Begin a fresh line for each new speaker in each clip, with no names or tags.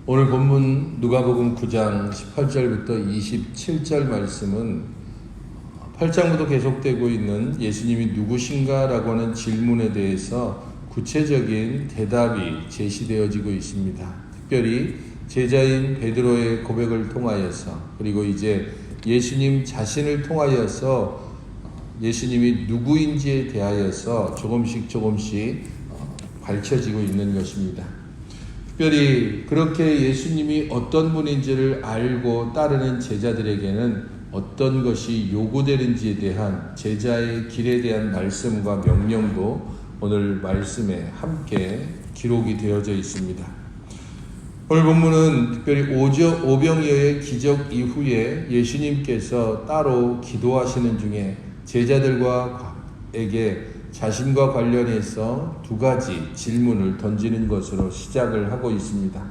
오늘 본문 누가복음 9장 18절부터 27절 말씀은 8장부터 계속되고 있는 예수님이 누구신가라고 하는 질문에 대해서 구체적인 대답이 제시되어지고 있습니다. 특별히 제자인 베드로의 고백을 통하여서, 그리고 이제 예수님 자신을 통하여서 예수님이 누구인지에 대하여서 조금씩 밝혀지고 있는 것입니다. 특별히 그렇게 예수님이 어떤 분인지를 알고 따르는 제자들에게는 어떤 것이 요구되는지에 대한 제자의 길에 대한 말씀과 명령도 오늘 말씀에 함께 기록이 되어져 있습니다. 오늘 본문은 특별히 오병이어의 기적 이후에 예수님께서 따로 기도하시는 중에 제자들에게 자신과 관련해서 두 가지 질문을 던지는 것으로 시작을 하고 있습니다.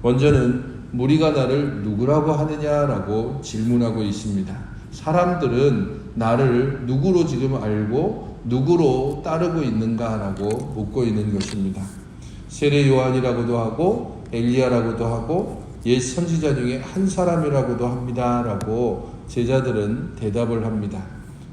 먼저는 무리가 나를 누구라고 하느냐라고 질문하고 있습니다. 사람들은 나를 누구로 지금 알고 누구로 따르고 있는가라고 묻고 있는 것입니다. 세례 요한이라고도 하고 엘리야라고도 하고 옛 선지자 중에 한 사람이라고도 합니다라고 제자들은 대답을 합니다.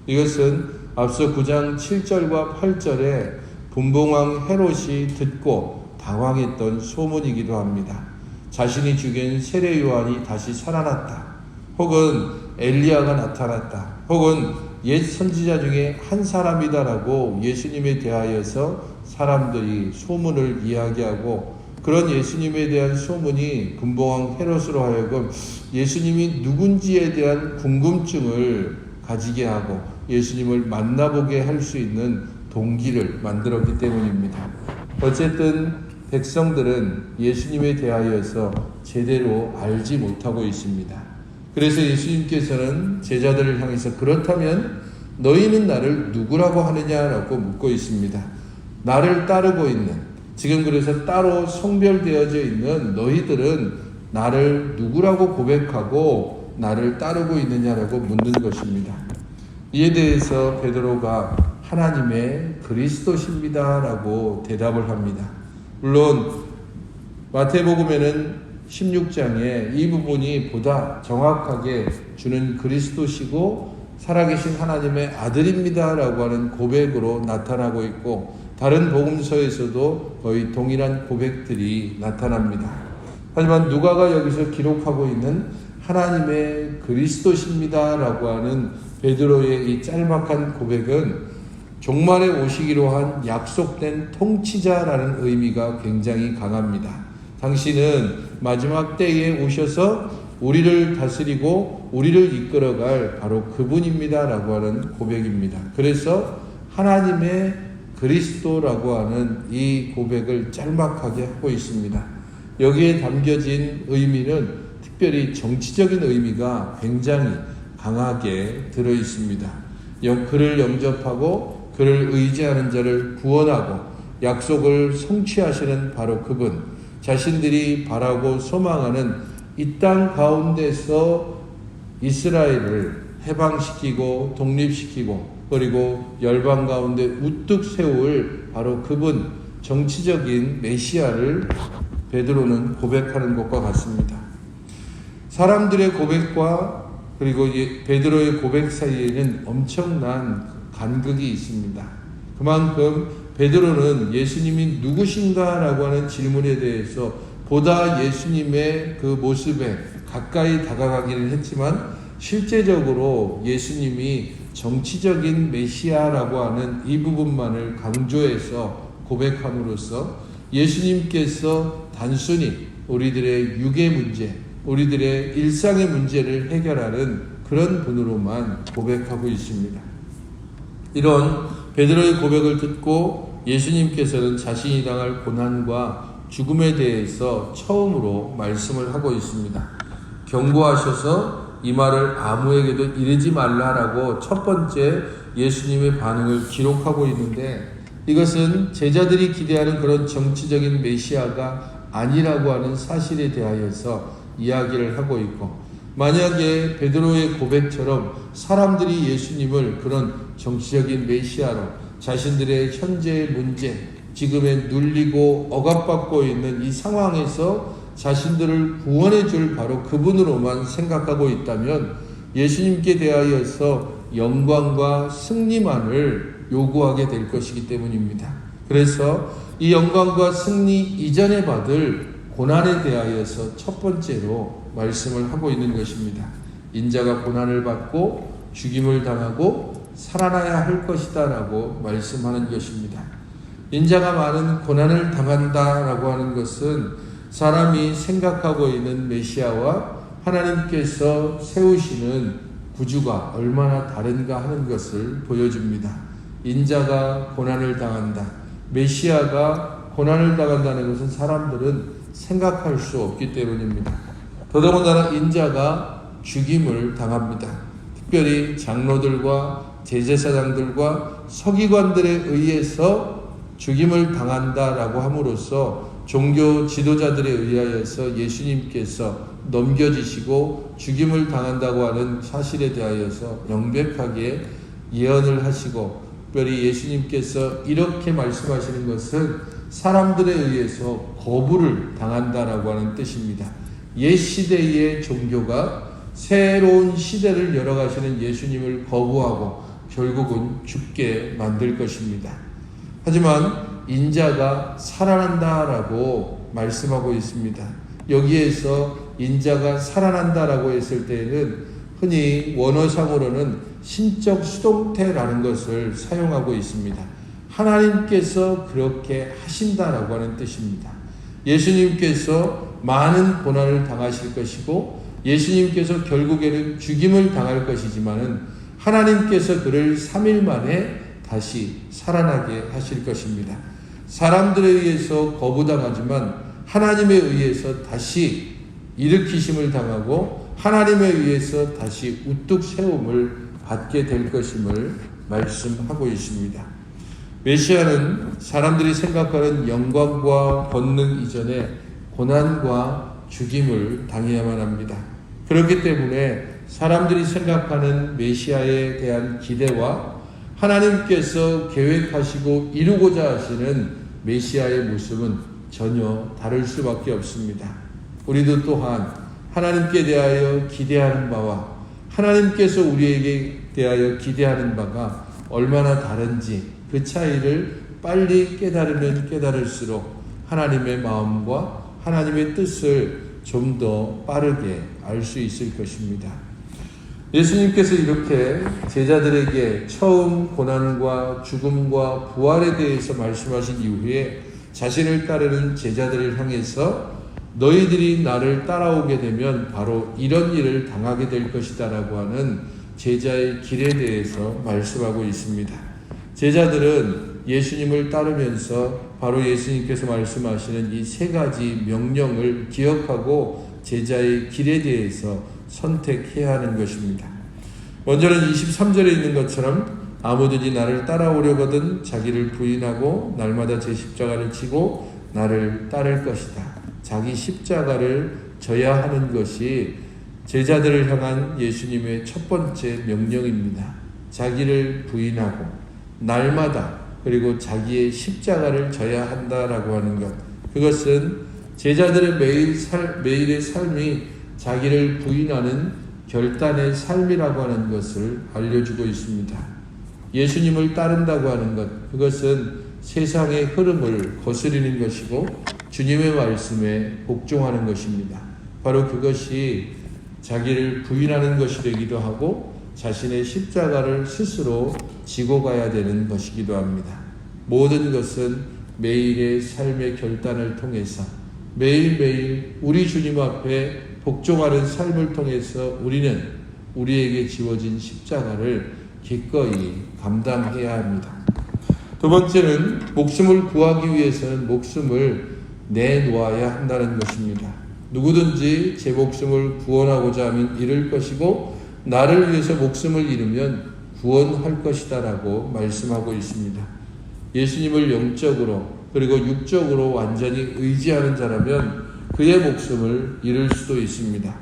이것은 앞서 9장 7절과 8절에 분봉왕 헤롯이 듣고 당황했던 소문이기도 합니다. 자신이 죽인 세례 요한이 다시 살아났다, 혹은 엘리야가 나타났다, 혹은 옛 선지자 중에 한 사람이다라고 예수님에 대하여서 사람들이 소문을 이야기하고, 그런 예수님에 대한 소문이 분봉왕 헤롯으로 하여금 예수님이 누군지에 대한 궁금증을 가지게 하고 예수님을 만나보게 할 수 있는 동기를 만들었기 때문입니다. 어쨌든 백성들은 예수님에 대하여서 제대로 알지 못하고 있습니다. 그래서 예수님께서는 제자들을 향해서 그렇다면 너희는 나를 누구라고 하느냐라고 묻고 있습니다. 나를 따르고 있는, 지금 그래서 따로 성별되어져 있는 너희들은 나를 누구라고 고백하고 나를 따르고 있느냐라고 묻는 것입니다. 이에 대해서 베드로가 하나님의 그리스도십니다라고 대답을 합니다. 물론 마태복음에는 16장에 이 부분이 보다 정확하게 주는 그리스도시고 살아계신 하나님의 아들입니다라고 하는 고백으로 나타나고 있고, 다른 복음서에서도 거의 동일한 고백들이 나타납니다. 하지만 누가가 여기서 기록하고 있는 하나님의 그리스도십니다라고 하는 베드로의 이 짤막한 고백은 종말에 오시기로 한 약속된 통치자라는 의미가 굉장히 강합니다. 당신은 마지막 때에 오셔서 우리를 다스리고 우리를 이끌어갈 바로 그분입니다라고 하는 고백입니다. 그래서 하나님의 그리스도라고 하는 이 고백을 짤막하게 하고 있습니다. 여기에 담겨진 의미는 특별히 정치적인 의미가 굉장히 강하게 들어 있습니다. 그를 영접하고 그를 의지하는 자를 구원하고 약속을 성취하시는 바로 그분, 자신들이 바라고 소망하는 이 땅 가운데서 이스라엘을 해방시키고 독립시키고 그리고 열방 가운데 우뚝 세울 바로 그분, 정치적인 메시아를 베드로는 고백하는 것과 같습니다. 사람들의 고백과 그리고 베드로의 고백 사이에는 엄청난 간극이 있습니다. 그만큼 베드로는 예수님이 누구신가라고 하는 질문에 대해서 보다 예수님의 그 모습에 가까이 다가가기는 했지만, 실제적으로 예수님이 정치적인 메시아라고 하는 이 부분만을 강조해서 고백함으로써 예수님께서 단순히 우리들의 육의 문제, 우리들의 일상의 문제를 해결하는 그런 분으로만 고백하고 있습니다. 이런 베드로의 고백을 듣고 예수님께서는 자신이 당할 고난과 죽음에 대해서 처음으로 말씀을 하고 있습니다. 경고하셔서 이 말을 아무에게도 이르지 말라라고 첫 번째 예수님의 반응을 기록하고 있는데, 이것은 제자들이 기대하는 그런 정치적인 메시아가 아니라고 하는 사실에 대하여서 이야기를 하고 있고, 만약에 베드로의 고백처럼 사람들이 예수님을 그런 정치적인 메시아로 자신들의 현재의 문제, 지금에 눌리고 억압받고 있는 이 상황에서 자신들을 구원해 줄 바로 그분으로만 생각하고 있다면 예수님께 대하여서 영광과 승리만을 요구하게 될 것이기 때문입니다. 그래서 이 영광과 승리 이전에 받을 고난에 대하여서 첫 번째로 말씀을 하고 있는 것입니다. 인자가 고난을 받고 죽임을 당하고 살아나야 할 것이다 라고 말씀하는 것입니다. 인자가 많은 고난을 당한다라고 하는 것은 사람이 생각하고 있는 메시아와 하나님께서 세우시는 구주가 얼마나 다른가 하는 것을 보여줍니다. 인자가 고난을 당한다, 메시아가 고난을 당한다는 것은 사람들은 생각할 수 없기 때문입니다. 더더군다나 인자가 죽임을 당합니다. 특별히 장로들과 대제사장들과 서기관들에 의해서 죽임을 당한다라고 함으로써 종교 지도자들에 의하여서 예수님께서 넘겨지시고 죽임을 당한다고 하는 사실에 대하여서 명백하게 예언을 하시고, 특별히 예수님께서 이렇게 말씀하시는 것은 사람들에 의해서 거부를 당한다라고 하는 뜻입니다. 옛 시대의 종교가 새로운 시대를 열어가시는 예수님을 거부하고 결국은 죽게 만들 것입니다. 하지만 인자가 살아난다라고 말씀하고 있습니다. 여기에서 인자가 살아난다라고 했을 때에는 흔히 원어상으로는 신적 수동태라는 것을 사용하고 있습니다. 하나님께서 그렇게 하신다라고 하는 뜻입니다. 예수님께서 많은 고난을 당하실 것이고 예수님께서 결국에는 죽임을 당할 것이지만은 하나님께서 그를 3일 만에 다시 살아나게 하실 것입니다. 사람들에 의해서 거부당하지만 하나님에 의해서 다시 일으키심을 당하고 하나님에 의해서 다시 우뚝 세움을 받게 될 것임을 말씀하고 있습니다. 메시아는 사람들이 생각하는 영광과 권능 이전에 고난과 죽임을 당해야만 합니다. 그렇기 때문에 사람들이 생각하는 메시아에 대한 기대와 하나님께서 계획하시고 이루고자 하시는 메시아의 모습은 전혀 다를 수밖에 없습니다. 우리도 또한 하나님께 대하여 기대하는 바와 하나님께서 우리에게 대하여 기대하는 바가 얼마나 다른지 그 차이를 빨리 깨달으면 깨달을수록 하나님의 마음과 하나님의 뜻을 좀 더 빠르게 알 수 있을 것입니다. 예수님께서 이렇게 제자들에게 처음 고난과 죽음과 부활에 대해서 말씀하신 이후에 자신을 따르는 제자들을 향해서 너희들이 나를 따라오게 되면 바로 이런 일을 당하게 될 것이다 라고 하는 제자의 길에 대해서 말씀하고 있습니다. 제자들은 예수님을 따르면서 바로 예수님께서 말씀하시는 이 3가지 명령을 기억하고 제자의 길에 대해서 선택해야 하는 것입니다. 먼저는 23절에 있는 것처럼 아무든지 나를 따라오려거든 자기를 부인하고 날마다 제 십자가를 지고 나를 따를 것이다. 자기 십자가를 져야 하는 것이 제자들을 향한 예수님의 첫 번째 명령입니다. 자기를 부인하고 날마다 그리고 자기의 십자가를 져야 한다라고 하는 것. 그것은 제자들의 매일의 삶이 자기를 부인하는 결단의 삶이라고 하는 것을 알려주고 있습니다. 예수님을 따른다고 하는 것, 그것은 세상의 흐름을 거스르는 것이고 주님의 말씀에 복종하는 것입니다. 바로 그것이 자기를 부인하는 것이 되기도 하고 자신의 십자가를 스스로 지고 가야 되는 것이기도 합니다. 모든 것은 매일의 삶의 결단을 통해서 매일매일 우리 주님 앞에 복종하는 삶을 통해서 우리는 우리에게 지워진 십자가를 기꺼이 감당해야 합니다. 두 번째는 목숨을 구하기 위해서는 목숨을 내놓아야 한다는 것입니다. 누구든지 제 목숨을 구원하고자 하면 잃을 것이고 나를 위해서 목숨을 잃으면 구원할 것이다 라고 말씀하고 있습니다. 예수님을 영적으로 그리고 육적으로 완전히 의지하는 자라면 그의 목숨을 잃을 수도 있습니다.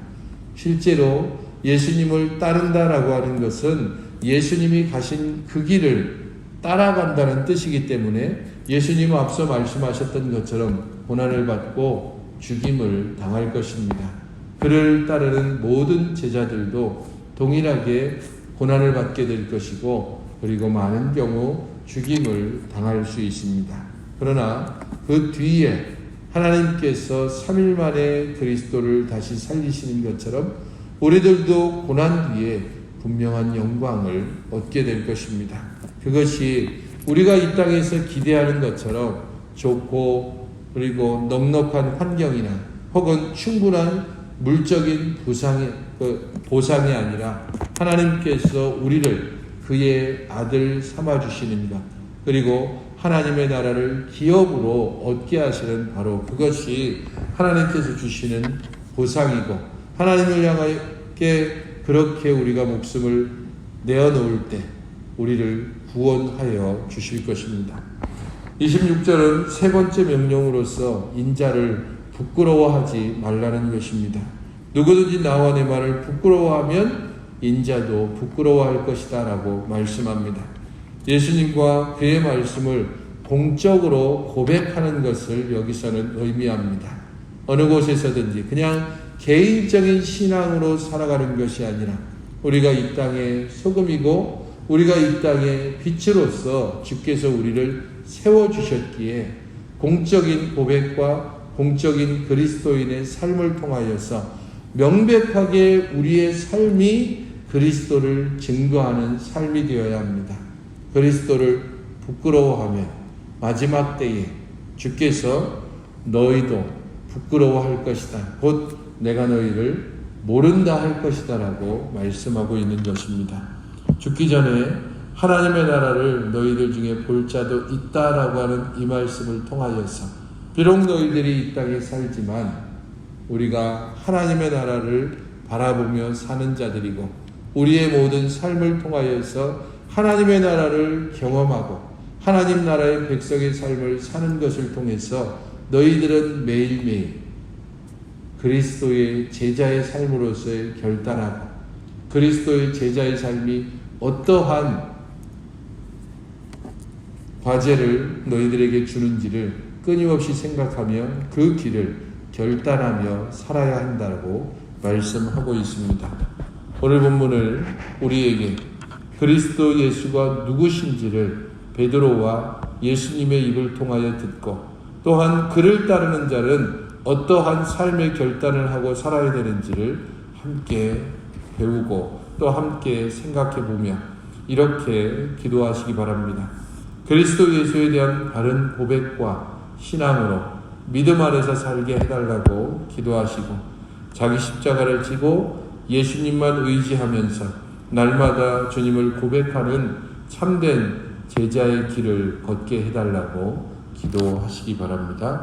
실제로 예수님을 따른다라고 하는 것은 예수님이 가신 그 길을 따라간다는 뜻이기 때문에 예수님은 앞서 말씀하셨던 것처럼 고난을 받고 죽임을 당할 것입니다. 그를 따르는 모든 제자들도 동일하게 고난을 받게 될 것이고 그리고 많은 경우 죽임을 당할 수 있습니다. 그러나 그 뒤에 하나님께서 3일 만에 그리스도를 다시 살리시는 것처럼 우리들도 고난 뒤에 분명한 영광을 얻게 될 것입니다. 그것이 우리가 이 땅에서 기대하는 것처럼 좋고 그리고 넉넉한 환경이나 혹은 충분한 물적인 보상이 아니라 하나님께서 우리를 그의 아들 삼아주시는 것 그리고 하나님의 나라를 기업으로 얻게 하시는 바로 그것이 하나님께서 주시는 보상이고 하나님을 향하여 그렇게 우리가 목숨을 내어놓을 때 우리를 구원하여 주실 것입니다. 26절은 세 번째 명령으로서 인자를 부끄러워하지 말라는 것입니다. 누구든지 나와 내 말을 부끄러워하면 인자도 부끄러워할 것이다 라고 말씀합니다. 예수님과 그의 말씀을 공적으로 고백하는 것을 여기서는 의미합니다. 어느 곳에서든지 그냥 개인적인 신앙으로 살아가는 것이 아니라 우리가 이 땅의 소금이고 우리가 이 땅의 빛으로서 주께서 우리를 세워주셨기에 공적인 고백과 공적인 그리스도인의 삶을 통하여서 명백하게 우리의 삶이 그리스도를 증거하는 삶이 되어야 합니다. 그리스도를 부끄러워하면 마지막 때에 주께서 너희도 부끄러워할 것이다. 곧 내가 너희를 모른다 할 것이다 라고 말씀하고 있는 것입니다. 죽기 전에 하나님의 나라를 너희들 중에 볼 자도 있다라고 하는 이 말씀을 통하여서 비록 너희들이 이 땅에 살지만 우리가 하나님의 나라를 바라보며 사는 자들이고 우리의 모든 삶을 통하여서 하나님의 나라를 경험하고 하나님 나라의 백성의 삶을 사는 것을 통해서 너희들은 매일매일 그리스도의 제자의 삶으로서의 결단하고 그리스도의 제자의 삶이 어떠한 과제를 너희들에게 주는지를 끊임없이 생각하며 그 길을 결단하며 살아야 한다고 말씀하고 있습니다. 오늘 본문을 우리에게 그리스도 예수가 누구신지를 베드로와 예수님의 입을 통하여 듣고 또한 그를 따르는 자는 어떠한 삶의 결단을 하고 살아야 되는지를 함께 배우고 또 함께 생각해 보며 이렇게 기도하시기 바랍니다. 그리스도 예수에 대한 바른 고백과 신앙으로 믿음 안에서 살게 해달라고 기도하시고 자기 십자가를 지고 예수님만 의지하면서 날마다 주님을 고백하는 참된 제자의 길을 걷게 해달라고 기도하시기 바랍니다.